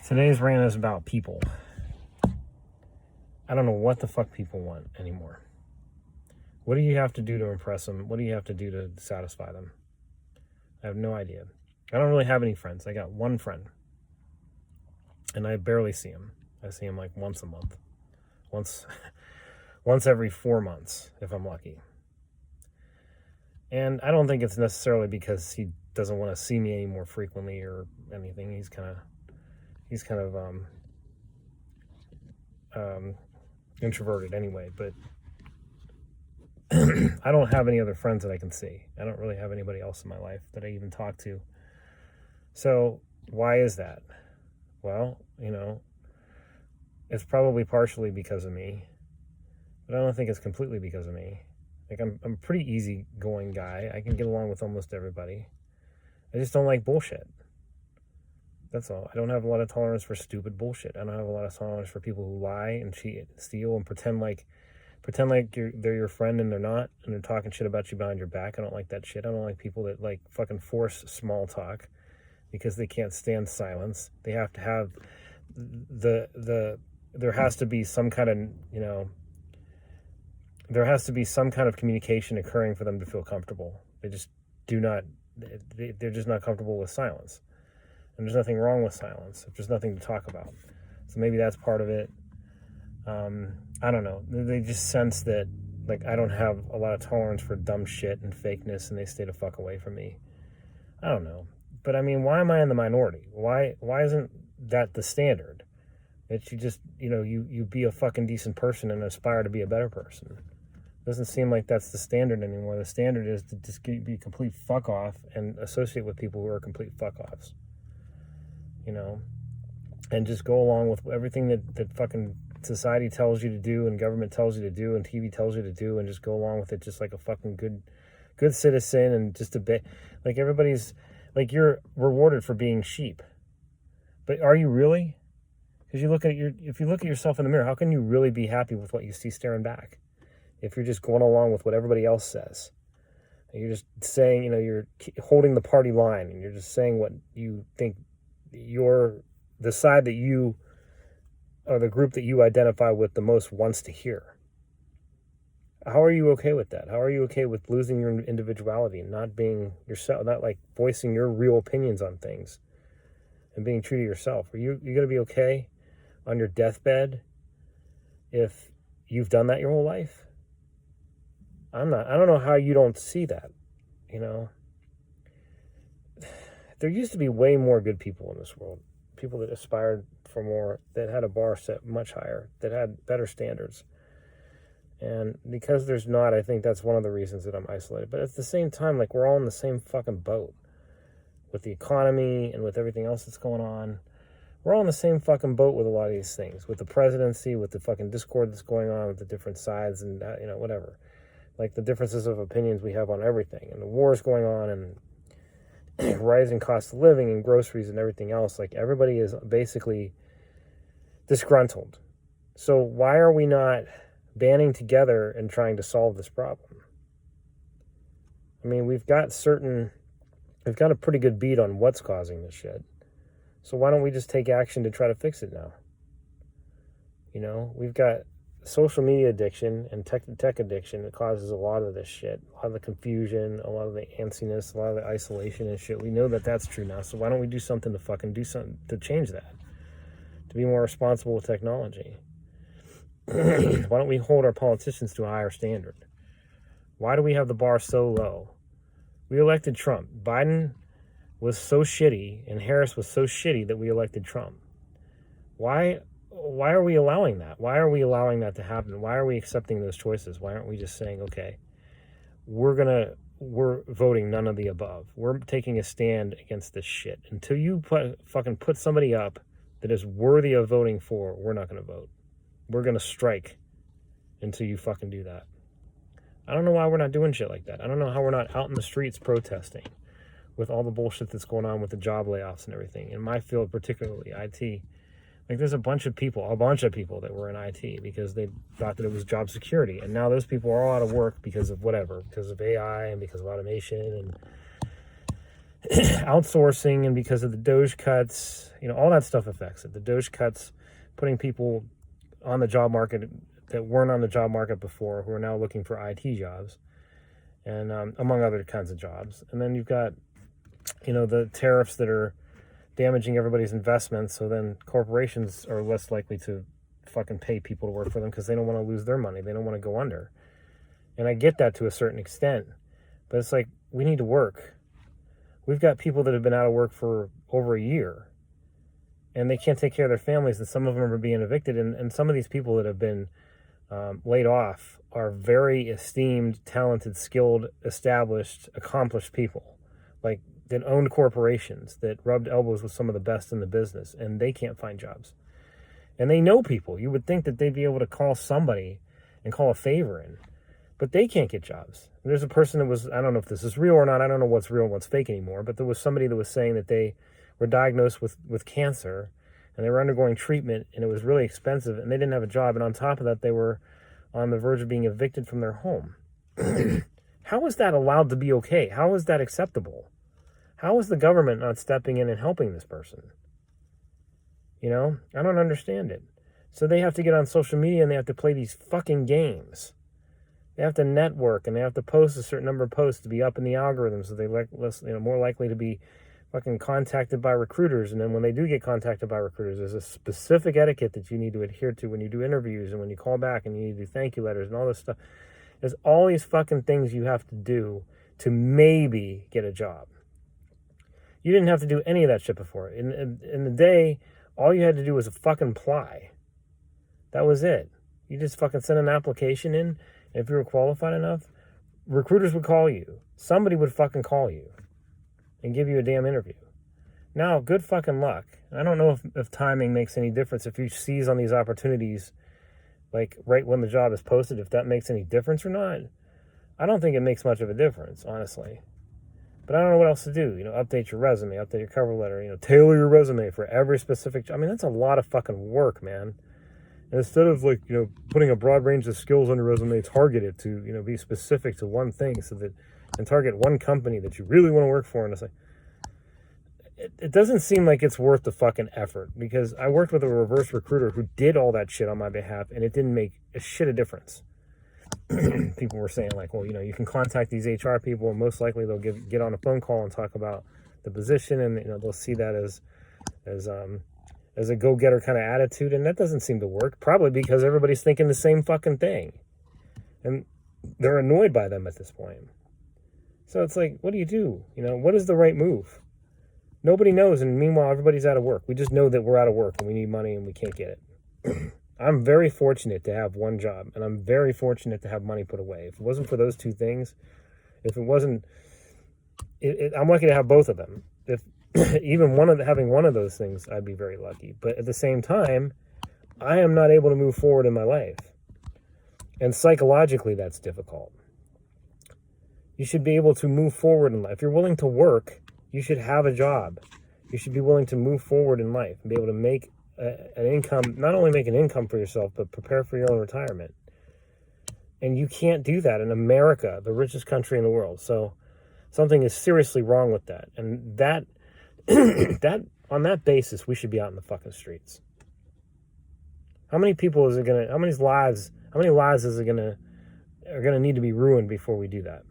Today's rant is about people. I don't know what the fuck people want anymore. What do you have to do to impress them? What do you have to do to satisfy them? I have no idea. I don't really have any friends. I got one friend. And I barely see him. I see him like once a month. Once every 4 months, if I'm lucky. And I don't think it's necessarily because he doesn't want to see me any more frequently or anything. He's kind of introverted anyway, but I don't have any other friends that I can see. I don't really have anybody else in my life that I even talk to. So why is that? Well, it's probably partially because of me, but I don't think it's completely because of me. Like I'm a pretty easygoing guy. I can get along with almost everybody. I just don't like bullshit. That's all. I don't have a lot of tolerance for stupid bullshit. I don't have a lot of tolerance for people who lie and cheat, steal, and pretend like they're your friend and they're not, and they're talking shit about you behind your back. I don't like that shit. I don't like people that like fucking force small talk because they can't stand silence. They have to have there has to be some kind of, there has to be some kind of communication occurring for them to feel comfortable. They just do not, they're just not comfortable with silence. And there's nothing wrong with silence if there's nothing to talk about. So maybe that's part of it. I don't know. They just sense that, like, I don't have a lot of tolerance for dumb shit and fakeness, and they stay the fuck away from me. I don't know. But, I mean, why am I in the minority? Why isn't that the standard? That you just, you be a fucking decent person and aspire to be a better person. It doesn't seem like that's the standard anymore. The standard is to just be complete fuck off and associate with people who are complete fuck offs. And just go along with everything that fucking society tells you to do and government tells you to do and TV tells you to do, and just go along with it just like a fucking good citizen, and just a bit like everybody's like you're rewarded for being sheep. But are you really? Because if you look at yourself in the mirror, how can you really be happy with what you see staring back? If you're just going along with what everybody else says. And you're just saying, you're holding the party line, and you're just saying what you think the side that you, or the group that you identify with the most wants to hear. How are you okay with that? How are you okay with losing your individuality and not being yourself, not like voicing your real opinions on things and being true to yourself? Are you going to be okay on your deathbed if you've done that your whole life? I'm not. I don't know how you don't see that, There used to be way more good people in this world. People that aspired for more, that had a bar set much higher, that had better standards. And because there's not, I think that's one of the reasons that I'm isolated. But at the same time, like, we're all in the same fucking boat with the economy and with everything else that's going on. We're all in the same fucking boat with a lot of these things, with the presidency, with the fucking discord that's going on with the different sides, and whatever. Like the differences of opinions we have on everything, and the wars going on, and rising cost of living and groceries and everything else. Like, everybody is basically disgruntled. So why are we not banding together and trying to solve this problem? I mean, we've got a pretty good beat on what's causing this shit. So why don't we just take action to try to fix it now? We've got social media addiction and tech addiction that causes a lot of this shit, a lot of the confusion, a lot of the antsiness, a lot of the isolation and shit. We know that that's true now, so why don't we do something to change that, to be more responsible with technology? Why don't we hold our politicians to a higher standard? Why do we have the bar so low? We elected Trump. Biden was so shitty and Harris was so shitty that we elected Trump. Why are we allowing that? Why are we allowing that to happen? Why are we accepting those choices? Why aren't we just saying, okay, we're voting none of the above. We're taking a stand against this shit. Until you fucking put somebody up that is worthy of voting for, we're not going to vote. We're going to strike until you fucking do that. I don't know why we're not doing shit like that. I don't know how we're not out in the streets protesting with all the bullshit that's going on with the job layoffs and everything. In my field, particularly IT, like, there's a bunch of people that were in IT because they thought that it was job security. And now those people are all out of work because of whatever, because of AI and because of automation outsourcing, and because of the Doge cuts, all that stuff affects it. The Doge cuts, putting people on the job market that weren't on the job market before, who are now looking for IT jobs, and among other kinds of jobs. And then you've got, the tariffs that are damaging everybody's investments. So then corporations are less likely to fucking pay people to work for them because they don't want to lose their money. They don't want to go under. And I get that to a certain extent, but it's like, we need to work. We've got people that have been out of work for over a year, and they can't take care of their families, and some of them are being evicted. And some of these people that have been laid off are very esteemed, talented, skilled, established, accomplished people, like that owned corporations, that rubbed elbows with some of the best in the business, and they can't find jobs. And they know people. You would think that they'd be able to call somebody and call a favor in, but they can't get jobs. And there's a person that was, I don't know if this is real or not, I don't know what's real and what's fake anymore, but there was somebody that was saying that they were diagnosed with cancer, and they were undergoing treatment, and it was really expensive, and they didn't have a job, and on top of that, they were on the verge of being evicted from their home. How is that allowed to be okay? How is that acceptable? How is the government not stepping in and helping this person? I don't understand it. So they have to get on social media and they have to play these fucking games. They have to network, and they have to post a certain number of posts to be up in the algorithm, so they're more likely to be fucking contacted by recruiters. And then when they do get contacted by recruiters, there's a specific etiquette that you need to adhere to when you do interviews and when you call back, and you need to do thank you letters and all this stuff. There's all these fucking things you have to do to maybe get a job. You didn't have to do any of that shit before. In the day, all you had to do was fucking apply. That was it. You just fucking sent an application in, and if you were qualified enough, recruiters would call you. Somebody would fucking call you and give you a damn interview. Now, good fucking luck. I don't know if timing makes any difference, if you seize on these opportunities, like right when the job is posted, if that makes any difference or not. I don't think it makes much of a difference, honestly. But I don't know what else to do. Update your resume, update your cover letter, tailor your resume for every specific job. I mean, that's a lot of fucking work, man. And instead of putting a broad range of skills on your resume, target it to, be specific to one thing, and target one company that you really want to work for. And it's like, it doesn't seem like it's worth the fucking effort, because I worked with a reverse recruiter who did all that shit on my behalf, and it didn't make a shit of difference. People were saying like, well, you can contact these HR people, and most likely they'll get on a phone call and talk about the position, and they'll see that as a go-getter kind of attitude, and that doesn't seem to work, probably because everybody's thinking the same fucking thing, and they're annoyed by them at this point. So it's like, what do you do? What is the right move? Nobody knows, and meanwhile everybody's out of work. We just know that we're out of work and we need money and we can't get it. I'm very fortunate to have one job, and I'm very fortunate to have money put away. If it wasn't for those two things, if it wasn't, I'm lucky to have both of them. If even having one of those things, I'd be very lucky. But at the same time, I am not able to move forward in my life. And psychologically, that's difficult. You should be able to move forward in life. If you're willing to work, you should have a job. You should be willing to move forward in life and be able to make an income, not only make an income for yourself, but prepare for your own retirement. And you can't do that in America, the richest country in the world. So something is seriously wrong with that. And that on that basis, we should be out in the fucking streets. How many lives are gonna need to be ruined before we do that?